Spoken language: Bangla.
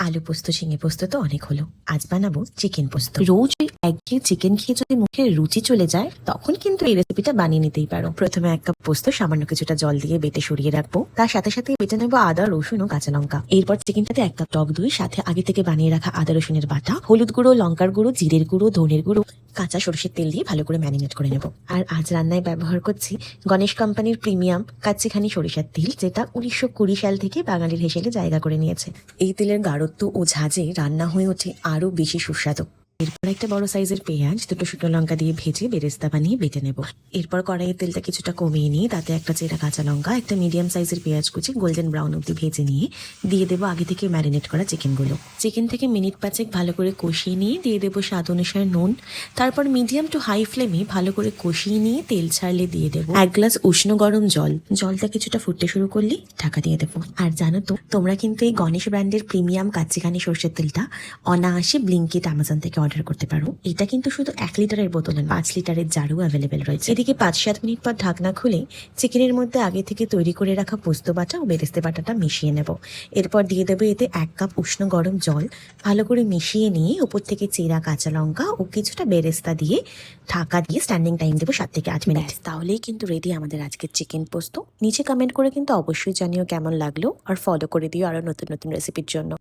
আলু পোস্ত ঝিঙে পোস্ত তো অনেক হলো, আজ বানাবো চিকেন পোস্ত। রোজ ওই একঘেয়ে চিকেন খেয়ে যদি মুখে রুচি চলে যায় তখন কিন্তু এই রেসিপিটা বানিয়ে নিতেই পারো। প্রথমে 1 কাপ পোস্ত সামান্য কিছুটা জল দিয়ে বেটে সরিয়ে রাখবো। তার সাথে সাথে বেটে নেবো আদা রসুন ও কাঁচা লঙ্কা। এরপর চিকেনটাতে 1 কাপ টক দই, সাথে আগে থেকে বানিয়ে রাখা আদা রসুনের বাটা, হলুদ গুঁড়ো, লঙ্কার গুঁড়ো, জিরের গুঁড়ো, ধনের গুঁড়ো, কাঁচা সরষের তেল দিয়ে ভালো করে ম্যারিনেট করে নেব। আর আজ রান্নায় ব্যবহার করছি গণেশ কোম্পানির প্রিমিয়াম কাচ্চিখানি সরিষার তেল, যেটা 1920 সাল থেকে বাঙালির হেসেলে জায়গা করে নিয়েছে। এই তেলের গাঢ়ত্ব ও ঝাঁজে রান্না হয়ে ওঠে আরো বেশি সুস্বাদু। এরপর একটা বড় সাইজের পেঁয়াজ, 2টো শুকনো লঙ্কা দিয়ে ভেজে বেরেস্তা বানিয়ে বেটে নেব। এরপর কড়াইয়ের তেলটা কিছুটা কমিয়ে নিয়ে তাতে একটা চেরা কাঁচা লঙ্কা, একটা মিডিয়াম সাইজের পেঁয়াজ কুচি গোল্ডেন ব্রাউন অব্দি ভেজে নিয়ে দিয়ে দেবো আগে থেকে ম্যারিনেট করা চিকেনগুলো। চিকেন থেকে মিনিট 5 ভালো করে কষিয়ে নিয়ে দিয়ে দেবো স্বাদ অনুসারে নুন। তারপর মিডিয়াম টু হাই ফ্লেমে ভালো করে কষিয়ে নিয়ে তেল ছাড়লে দিয়ে দেবো 1 গ্লাস উষ্ণ গরম জল। জলটা কিছুটা ফুটতে শুরু করলে ঢাকা দিয়ে দেবো। আর জানো তো, তোমরা কিন্তু এই গণেশ ব্র্যান্ডের প্রিমিয়াম কাচ্চিখানি সরষের তেলটা অনায়াসে ব্লিঙ্কিট অ্যামাজন থেকে অর্ডার করতে পারো। এটা কিন্তু শুধু 1 লিটারের বোতল নয়, 5 লিটারের জারও অ্যাভেলেবেল রয়েছে। এদিকে 5-7 মিনিট পর ঢাকনা খুলে চিকেনের মধ্যে আগে থেকে তৈরি করে রাখা পোস্ত বাটা ও বেরেস্তে বাটাটা মিশিয়ে নেব। এরপর দিয়ে দেবো এতে 1 কাপ উষ্ণ গরম জল। ভালো করে মিশিয়ে নিয়ে উপর থেকে চেরা কাঁচা লঙ্কা ও কিছুটা বেরেস্তা দিয়ে ঢাকা দিয়ে স্ট্যান্ডিং টাইম দেবো 7 থেকে 8 মিনিট। তাহলেই কিন্তু রেডি আমাদের আজকের চিকেন পোস্ত। নিচে কমেন্ট করে কিন্তু অবশ্যই জানিও কেমন লাগলো, আর ফলো করে দিও আরো নতুন নতুন রেসিপির জন্য।